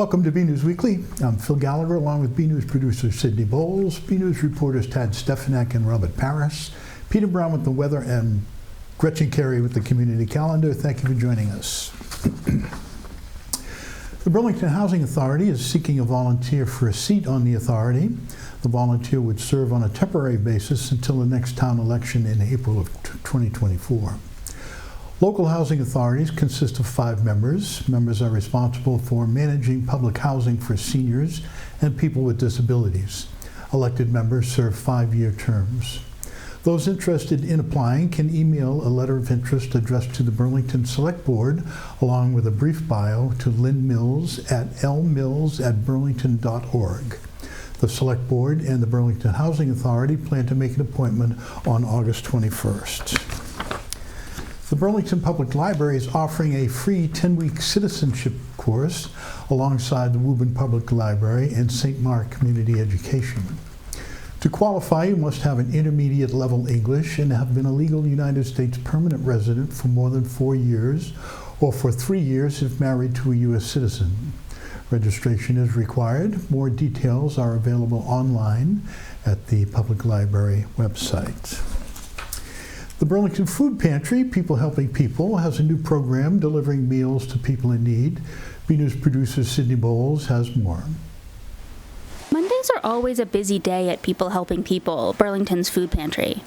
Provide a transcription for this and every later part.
Welcome to BNEWS Weekly. I'm Phil Gallagher, along with BNEWS producer Sydney Bowles, BNEWS reporters Tad Stefanek and Robert Paris, Peter Brown with the weather, and Gretchen Carey with the community calendar. Thank you for joining us. The Burlington Housing Authority is seeking a volunteer for a seat on the authority. The volunteer would serve on a temporary basis until the next town election in April of 2024. Local housing authorities consist of 5 members. Members are responsible for managing public housing for seniors and people with disabilities. Elected members serve 5-year terms. Those interested in applying can email a letter of interest addressed to the Burlington Select Board along with a brief bio to Lynn Mills at lmills@burlington.org. The Select Board and the Burlington Housing Authority plan to make an appointment on August 21st. The Burlington Public Library is offering a free 10-week citizenship course alongside the Woburn Public Library and St. Mark Community Education. To qualify, you must have an intermediate level English and have been a legal United States permanent resident for more than 4 years or for 3 years if married to a U.S. citizen. Registration is required. More details are available online at the Public Library website. The Burlington Food Pantry, People Helping People, has a new program delivering meals to people in need. BNews producer Sydney Bowles has more. Mondays are always a busy day at People Helping People, Burlington's food pantry.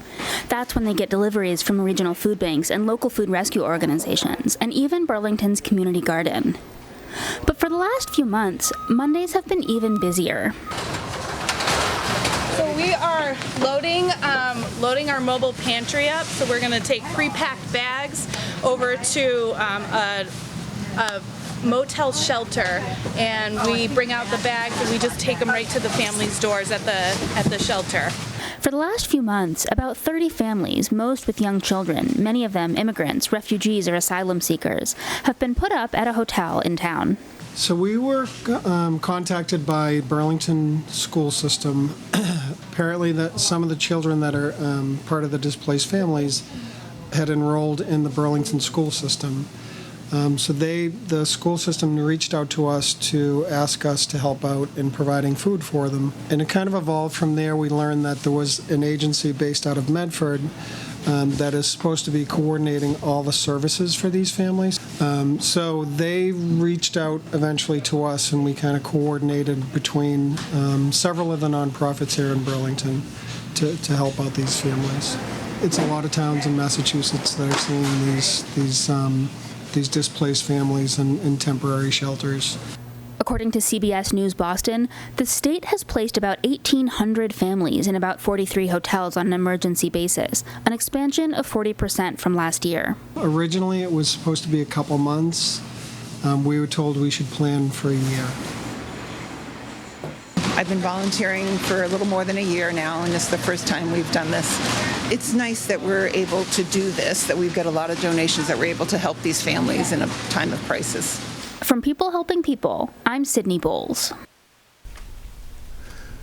That's when they get deliveries from regional food banks and local food rescue organizations, and even Burlington's community garden. But for the last few months, Mondays have been even busier. So we are loading our mobile pantry up. So we're going to take pre-packed bags over to a motel shelter, and we bring out the bags and we just take them right to the families' doors at the shelter. For the last few months, about 30 families, most with young children, many of them immigrants, refugees, or asylum seekers, have been put up at a hotel in town. So we were contacted by Burlington school system. Apparently some of the children that are part of the displaced families had enrolled in the Burlington school system. So the school system reached out to us to ask us to help out in providing food for them. And it kind of evolved from there. We learned that there was an agency based out of Medford that is supposed to be coordinating all the services for these families. So they reached out eventually to us, and we kind of coordinated between several of the nonprofits here in Burlington to help out these families. It's a lot of towns in Massachusetts that are seeing these displaced families in temporary shelters. According to CBS News Boston, the state has placed about 1,800 families in about 43 hotels on an emergency basis, an expansion of 40% from last year. Originally, it was supposed to be a couple months. We were told we should plan for a year. I've been volunteering for a little more than a year now, and it's the first time we've done this. It's nice that we're able to do this, that we've got a lot of donations that we're able to help these families in a time of crisis. From People Helping People, I'm Sydney Bowles.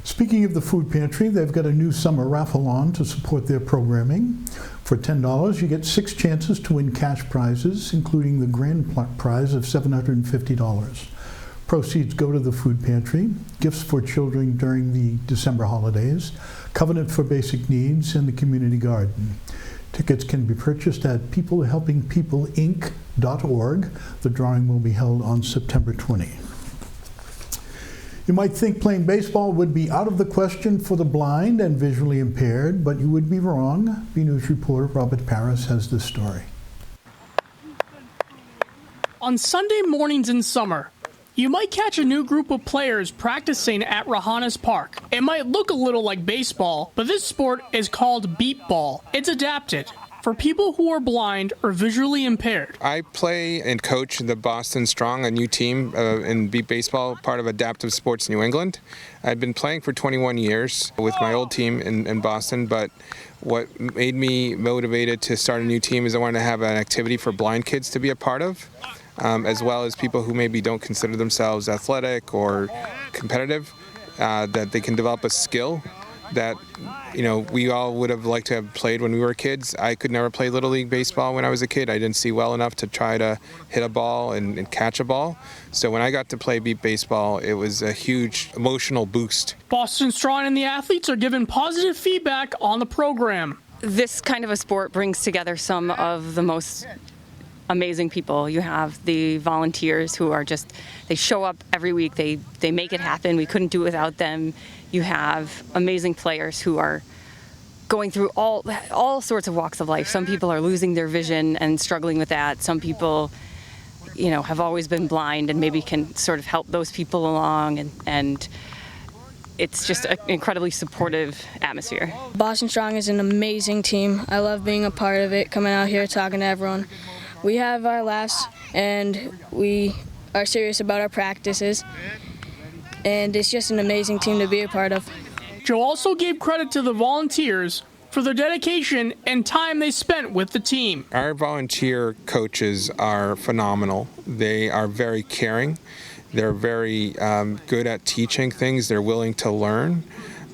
Speaking of the food pantry, they've got a new summer raffle on to support their programming. For $10, you get 6 chances to win cash prizes, including the grand prize of $750. Proceeds go to the food pantry, gifts for children during the December holidays, Covenant for Basic Needs, and the community garden. Tickets can be purchased at peoplehelpingpeopleinc.org. The drawing will be held on September 20. You might think playing baseball would be out of the question for the blind and visually impaired, but you would be wrong. BNews reporter Robert Paris has this story. On Sunday mornings in summer, you might catch a new group of players practicing at Rahanas Park. It might look a little like baseball, but this sport is called beep ball. It's adapted for people who are blind or visually impaired. I play and coach the Boston Strong, a new team in beep baseball, part of Adaptive Sports New England. I've been playing for 21 years with my old team in Boston, but what made me motivated to start a new team is I wanted to have an activity for blind kids to be a part of. As well as people who maybe don't consider themselves athletic or competitive, that they can develop a skill that, we all would have liked to have played when we were kids. I could never play Little League baseball when I was a kid. I didn't see well enough to try to hit a ball and catch a ball. So when I got to play beep baseball, it was a huge emotional boost. Boston Strong and the athletes are given positive feedback on the program. This kind of a sport brings together some of the most amazing people. You have the volunteers who are they show up every week. They make it happen. We couldn't do it without them. You have amazing players who are going through all sorts of walks of life. Some people are losing their vision and struggling with that. Some people, have always been blind and maybe can sort of help those people along, and it's just an incredibly supportive atmosphere. Boston Strong is an amazing team. I love being a part of it, coming out here, talking to everyone. We have our laughs, and we are serious about our practices, and it's just an amazing team to be a part of. Joe also gave credit to the volunteers for their dedication and time they spent with the team. Our volunteer coaches are phenomenal. They are very caring. They're very good at teaching things. They're willing to learn.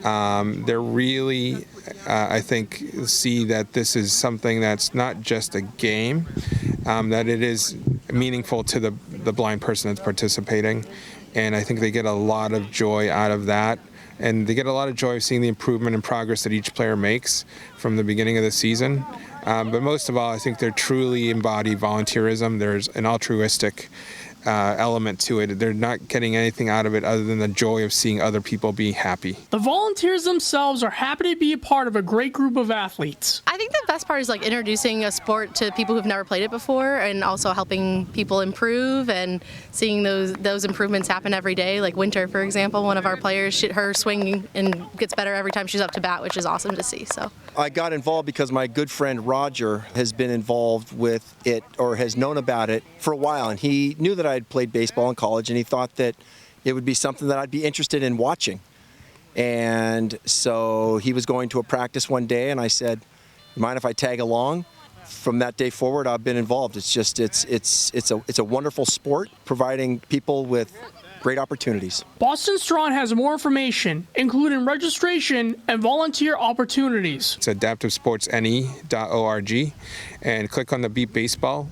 They're really, I think, see that this is something that's not just a game, that it is meaningful to the blind person that's participating. And I think they get a lot of joy out of that. And they get a lot of joy of seeing the improvement and progress that each player makes from the beginning of the season. But most of all, I think they truly embody volunteerism. There's an altruistic element to it. They're not getting anything out of it other than the joy of seeing other people be happy. The volunteers themselves are happy to be a part of a great group of athletes. I think the best part is introducing a sport to people who've never played it before, and also helping people improve and seeing those improvements happen every day. Like Winter, for example, one of our players, her swing and gets better every time she's up to bat, which is awesome to see. So I got involved because my good friend Roger has been involved with it, or has known about it for a while, and he knew that I had played baseball in college, and he thought that it would be something that I'd be interested in watching. And so he was going to a practice one day, and I said, "You mind if I tag along?" From that day forward, I've been involved. It's a wonderful sport, providing people with great opportunities. Boston Strong has more information, including registration and volunteer opportunities. It's adaptivesportsne.org, and click on the Beep Baseball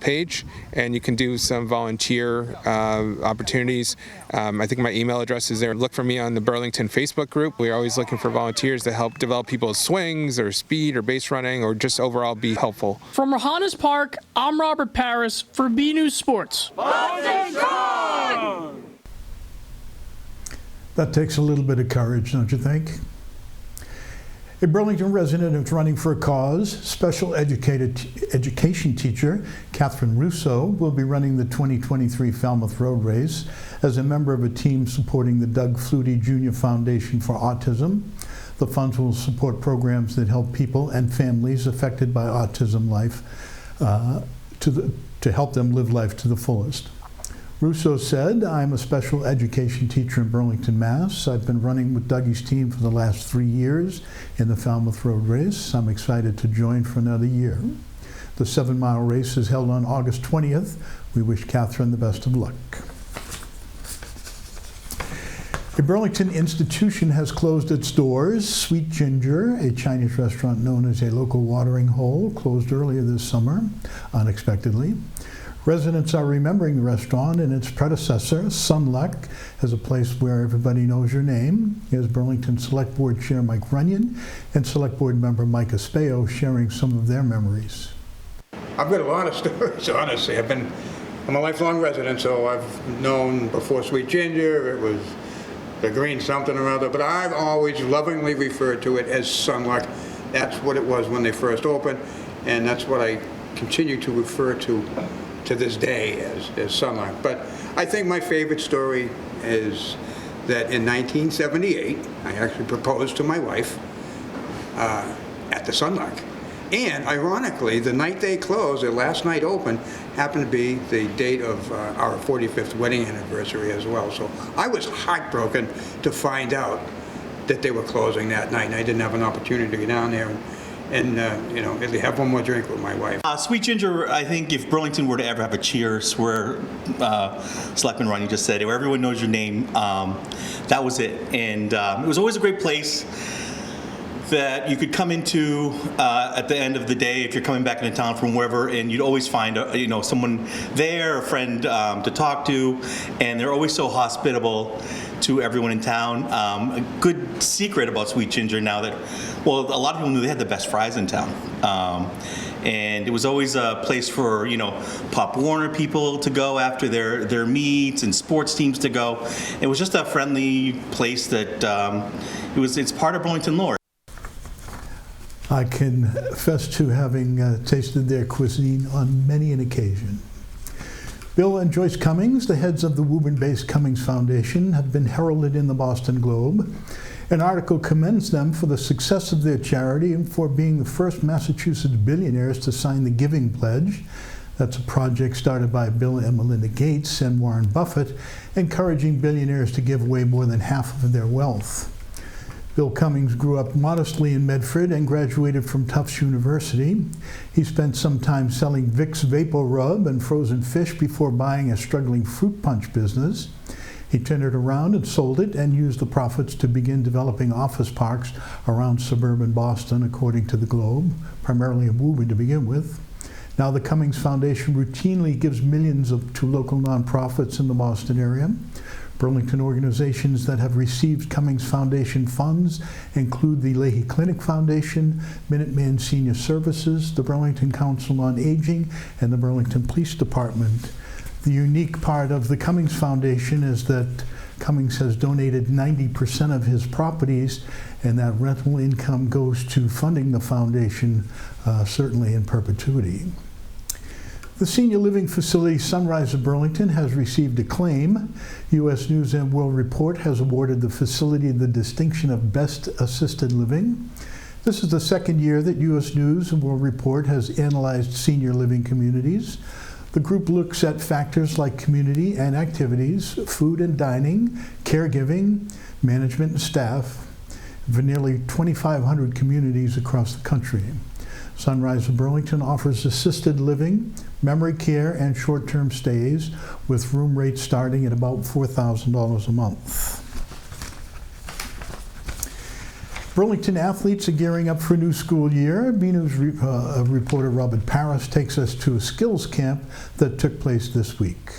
page, and you can do some volunteer opportunities. I think my email address is there. Look for me on the Burlington Facebook group. We're always looking for volunteers to help develop people's swings or speed or base running, or just overall be helpful. From Rohannes Park, I'm Robert Paris for BNEWS Sports. Boston Strong! That takes a little bit of courage, don't you think? A Burlington resident is running for a cause. Special education teacher Catherine Russo will be running the 2023 Falmouth Road Race as a member of a team supporting the Doug Flutie Jr. Foundation for Autism. The funds will support programs that help people and families affected by autism to help them live life to the fullest. Russo said, "I'm a special education teacher in Burlington, Mass. I've been running with Dougie's team for the last 3 years in the Falmouth Road Race. I'm excited to join for another year." The 7-mile race is held on August 20th. We wish Catherine the best of luck. A Burlington institution has closed its doors. Sweet Ginger, a Chinese restaurant known as a local watering hole, closed earlier this summer, unexpectedly. Residents are remembering the restaurant and its predecessor, Sunluck, as a place where everybody knows your name. Here's Burlington Select Board Chair Mike Runyon and Select Board member Mike Espeo sharing some of their memories. I've got a lot of stories, honestly. I'm a lifelong resident, so I've known before Sweet Ginger, it was the green something or other, but I've always lovingly referred to it as Sunluck. That's what it was when they first opened, and that's what I continue to refer to this day as Sunluck. But I think my favorite story is that in 1978, I actually proposed to my wife at the Sunluck. And ironically, the night they closed, their last night open, happened to be the date of our 45th wedding anniversary as well. So I was heartbroken to find out that they were closing that night, and I didn't have an opportunity to go down there and maybe have one more drink with my wife. Sweet Ginger, I think if Burlington were to ever have a cheers where Selectman Ronnie just said it, where everyone knows your name, that was it. And it was always a great place that you could come into at the end of the day if you're coming back into town from wherever, and you'd always find someone there, a friend to talk to, and they're always so hospitable to everyone in town. A good secret about Sweet Ginger now that, well, a lot of people knew they had the best fries in town. And it was always a place for, Pop Warner people to go after their meets and sports teams to go. It was just a friendly place that it's part of Burlington lore. I confess to having tasted their cuisine on many an occasion. Bill and Joyce Cummings, the heads of the Woburn-based Cummings Foundation, have been heralded in the Boston Globe. An article commends them for the success of their charity and for being the first Massachusetts billionaires to sign the Giving Pledge. That's a project started by Bill and Melinda Gates and Warren Buffett, encouraging billionaires to give away more than half of their wealth. Bill Cummings grew up modestly in Medford and graduated from Tufts University. He spent some time selling Vicks Vapor Rub and frozen fish before buying a struggling fruit punch business. He turned it around and sold it and used the profits to begin developing office parks around suburban Boston, according to the Globe, primarily in Woburn to begin with. Now the Cummings Foundation routinely gives millions to local nonprofits in the Boston area. Burlington organizations that have received Cummings Foundation funds include the Leahy Clinic Foundation, Minuteman Senior Services, the Burlington Council on Aging, and the Burlington Police Department. The unique part of the Cummings Foundation is that Cummings has donated 90% of his properties, and that rental income goes to funding the foundation, certainly in perpetuity. The senior living facility Sunrise of Burlington has received acclaim. U.S. News & World Report has awarded the facility the distinction of Best Assisted Living. This is the second year that U.S. News & World Report has analyzed senior living communities. The group looks at factors like community and activities, food and dining, caregiving, management and staff, for nearly 2,500 communities across the country. Sunrise of Burlington offers assisted living, memory care, and short-term stays, with room rates starting at about $4,000 a month. Burlington athletes are gearing up for a new school year. BNEWS reporter Robert Paris takes us to a skills camp that took place this week.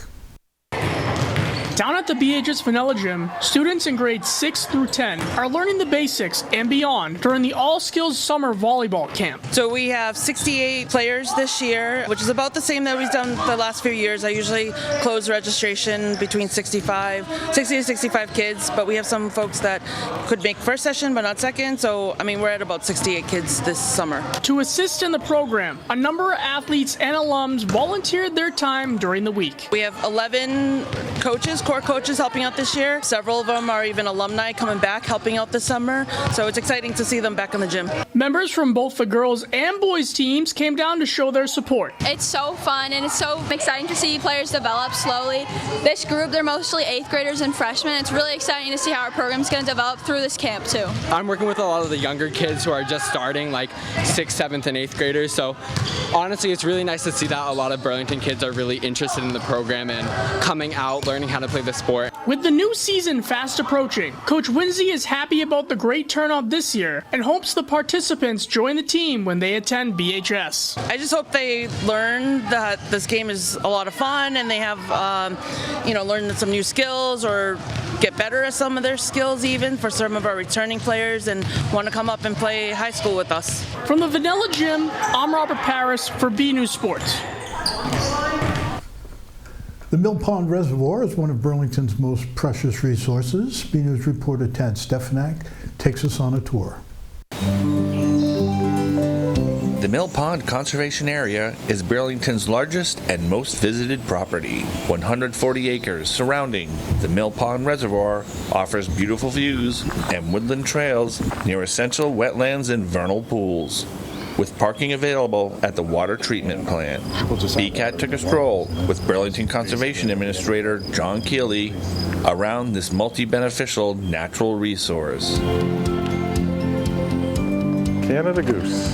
Down at the BHS Vanilla Gym, students in grades 6 through 10 are learning the basics and beyond during the All Skills Summer Volleyball Camp. So we have 68 players this year, which is about the same that we've done the last few years. I usually close registration between 60 to 65 kids, but we have some folks that could make first session but not second. So, we're at about 68 kids this summer. To assist in the program, a number of athletes and alums volunteered their time during the week. We have 11 coaches, core coaches helping out this year. Several of them are even alumni coming back helping out this summer. So it's exciting to see them back in the gym. Members from both the girls and boys teams came down to show their support. It's so fun and it's so exciting to see players develop slowly. This group, they're mostly 8th graders and freshmen. It's really exciting to see how our program's going to develop through this camp too. I'm working with a lot of the younger kids who are just starting, like 6th, 7th, and 8th graders. So honestly, it's really nice to see that a lot of Burlington kids are really interested in the program and coming out, learning how to play the sport. With the new season fast approaching, Coach Winsey is happy about the great turnout this year and hopes the participants join the team when they attend BHS. I just hope they learn that this game is a lot of fun and they have, learned some new skills or get better at some of their skills even for some of our returning players and want to come up and play high school with us. From the Vanilla Gym, I'm Robert Paris for BNews Sports. The Mill Pond Reservoir is one of Burlington's most precious resources. BNews reporter Tad Stefanak takes us on a tour. The Mill Pond Conservation Area is Burlington's largest and most visited property. 140 acres surrounding the Mill Pond Reservoir offers beautiful views and woodland trails near essential wetlands and vernal pools. With parking available at the water treatment plant. BCAT took a stroll with Burlington Conservation Administrator John Keeley around this multi-beneficial natural resource. Canada goose.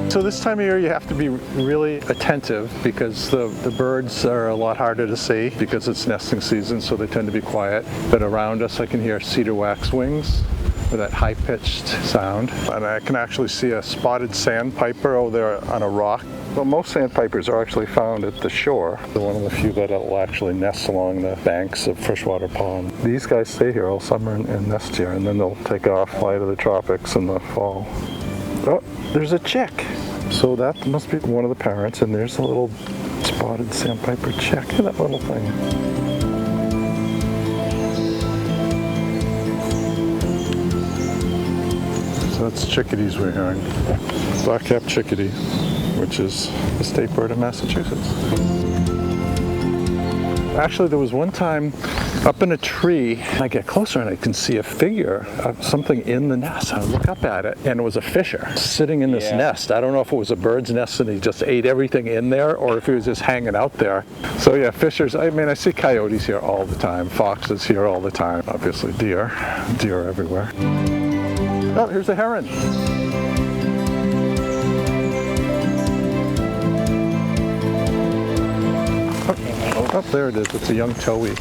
So this time of year you have to be really attentive because the birds are a lot harder to see because it's nesting season, so they tend to be quiet. But around us I can hear cedar waxwings with that high-pitched sound. And I can actually see a spotted sandpiper over there on a rock. Well, most sandpipers are actually found at the shore. They're one of the few that will actually nest along the banks of freshwater pond. These guys stay here all summer and nest here, and then they'll take off, fly to the tropics in the fall. Oh, there's a chick. So that must be one of the parents, and there's a little spotted sandpiper chick. Look at that little thing. So that's chickadees we're hearing. Black-capped chickadee, which is the state bird of Massachusetts. Actually, there was one time up in a tree, I get closer and I can see a figure of something in the nest. I look up at it, and it was a fisher sitting in this nest. I don't know if it was a bird's nest and he just ate everything in there, or if he was just hanging out there. So yeah, fishers, I mean, I see coyotes here all the time, foxes here all the time, obviously deer everywhere. Oh, here's a heron. Oh, there it is. It's a young towhee.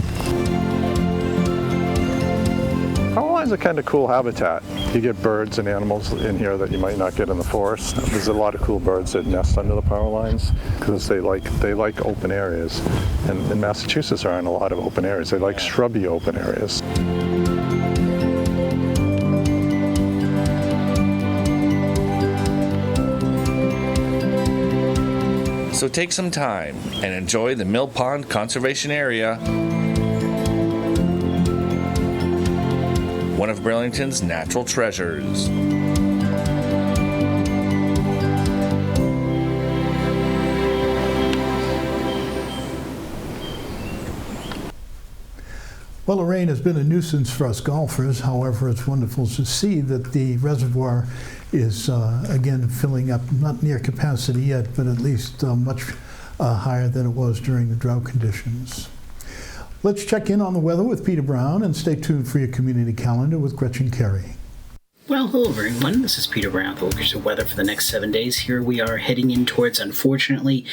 Power lines are kind of cool habitat. You get birds and animals in here that you might not get in the forest. There's a lot of cool birds that nest under the power lines because they like open areas. And in Massachusetts there aren't a lot of open areas. They like shrubby open areas. So take some time and enjoy the Mill Pond Conservation Area, one of Burlington's natural treasures. Well, the rain has been a nuisance for us golfers. However, it's wonderful to see that the reservoir is again filling up, not near capacity yet, but at least much higher than it was during the drought conditions. Let's check in on the weather with Peter Brown, and stay tuned for your community calendar with Gretchen Carey. Well, hello everyone, this is Peter Brown, the lookers of weather for the next 7 days. Here we are heading in towards, unfortunately,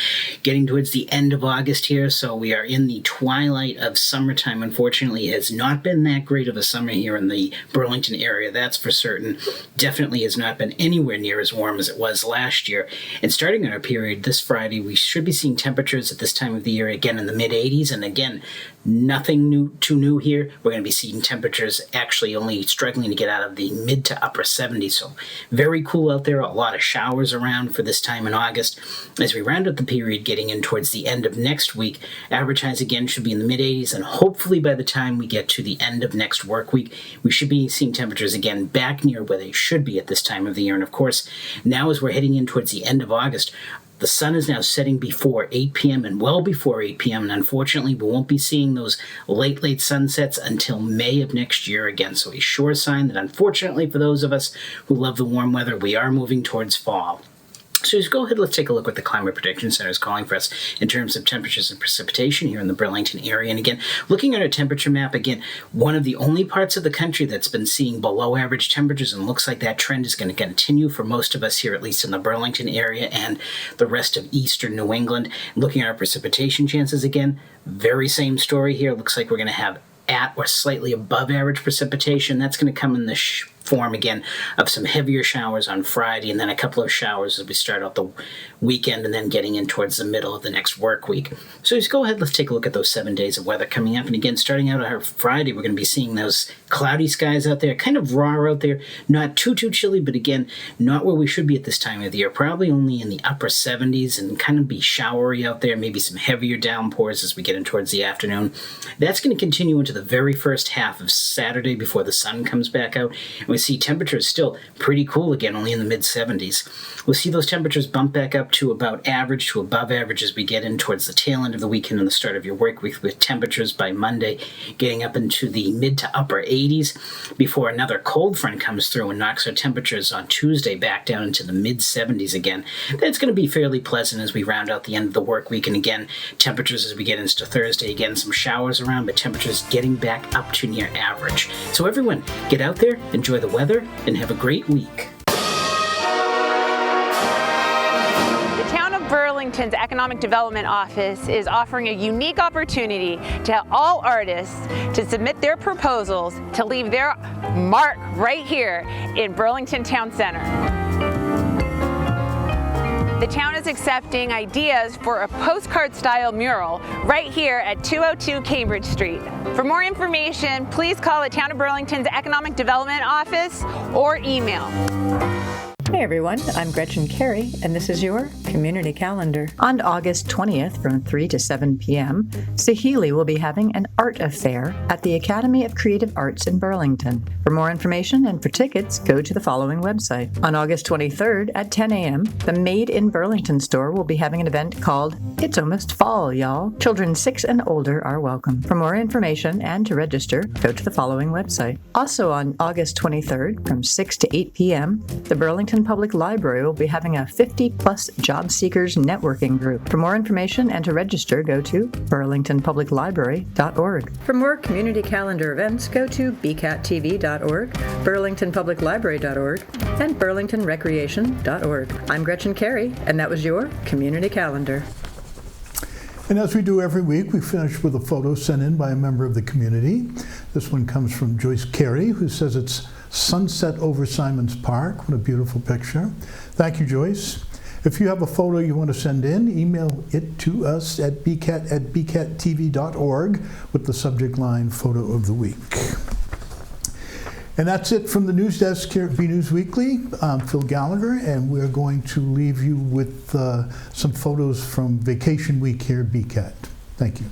getting towards the end of August here, so we are in the twilight of summertime. Unfortunately, it has not been that great of a summer here in the Burlington area, that's for certain. Definitely has not been anywhere near as warm as it was last year. And starting on our period this Friday, we should be seeing temperatures at this time of the year again in the mid-80s, and again, nothing too new here. We're going to be seeing temperatures actually only struggling to get out of the mid to upper 70s, so very cool out there. A lot of showers around for this time in August. As we round out the period getting in towards the end of next week, average highs again should be in the mid-80s, and hopefully by the time we get to the end of next work week, we should be seeing temperatures again back near where they should be at this time of the year. And of course, now as we're heading in towards the end of August, the sun is now setting before 8 p.m. and well before 8 p.m. And unfortunately, we won't be seeing those late sunsets until May of next year again. So a sure sign that unfortunately for those of us who love the warm weather, we are moving towards fall. So just go ahead, let's take a look what the Climate Prediction Center is calling for us in terms of temperatures and precipitation here in the Burlington area. And again, looking at our temperature map, again, one of the only parts of the country that's been seeing below average temperatures, and looks like that trend is going to continue for most of us here, at least in the Burlington area and the rest of eastern New England. Looking at our precipitation chances again, very same story here. Looks like we're going to have at or slightly above average precipitation. That's going to come in the form again of some heavier showers on Friday, and then a couple of showers as we start out the weekend, and then getting in towards the middle of the next work week. So just go ahead, let's take a look at those 7 days of weather coming up. And again, starting out our Friday, we're going to be seeing those cloudy skies out there, kind of raw out there, not too chilly, but again, not where we should be at this time of the year, probably only in the upper 70s, and kind of be showery out there, maybe some heavier downpours as we get in towards the afternoon. That's going to continue into the very first half of Saturday before the sun comes back out, and we see temperatures still pretty cool again, only in the mid-70s. We'll see those temperatures bump back up to about average to above average as we get in towards the tail end of the weekend and the start of your work week, with temperatures by Monday getting up into the mid to upper 80s before another cold front comes through and knocks our temperatures on Tuesday back down into the mid-70s again. That's going to be fairly pleasant as we round out the end of the work week, and again, temperatures as we get into Thursday, again, some showers around, but temperatures getting back up to near average. So everyone, get out there, enjoy the weather and have a great week. The Town of Burlington's Economic Development Office is offering a unique opportunity to all artists to submit their proposals to leave their mark right here in Burlington Town Center. The town is accepting ideas for a postcard-style mural right here at 202 Cambridge Street. For more information, please call the Town of Burlington's Economic Development Office or email. Hey everyone, I'm Gretchen Carey, and this is your Community Calendar. On August 20th from 3 to 7 p.m., Sahili will be having an art affair at the Academy of Creative Arts in Burlington. For more information and for tickets, go to the following website. On August 23rd at 10 a.m., the Made in Burlington store will be having an event called It's Almost Fall, Y'all. Children 6 and older are welcome. For more information and to register, go to the following website. Also on August 23rd from 6 to 8 p.m., the Burlington Public Library will be having a 50-plus job seekers networking group. For more information and to register, go to burlingtonpubliclibrary.org. For more community calendar events, go to bcattv.org, burlingtonpubliclibrary.org, and burlingtonrecreation.org. I'm Gretchen Carey, and that was your Community Calendar. And as we do every week, we finish with a photo sent in by a member of the community. This one comes from Joyce Carey, who says it's sunset over Simons Park. What a beautiful picture. Thank you, Joyce. If you have a photo you want to send in, email it to us at bcat@bcattv.org with the subject line Photo of the Week. And that's it from the news desk here at BNEWS Weekly. I'm Phil Gallagher, and we're going to leave you with some photos from vacation week here at BCAT. Thank you.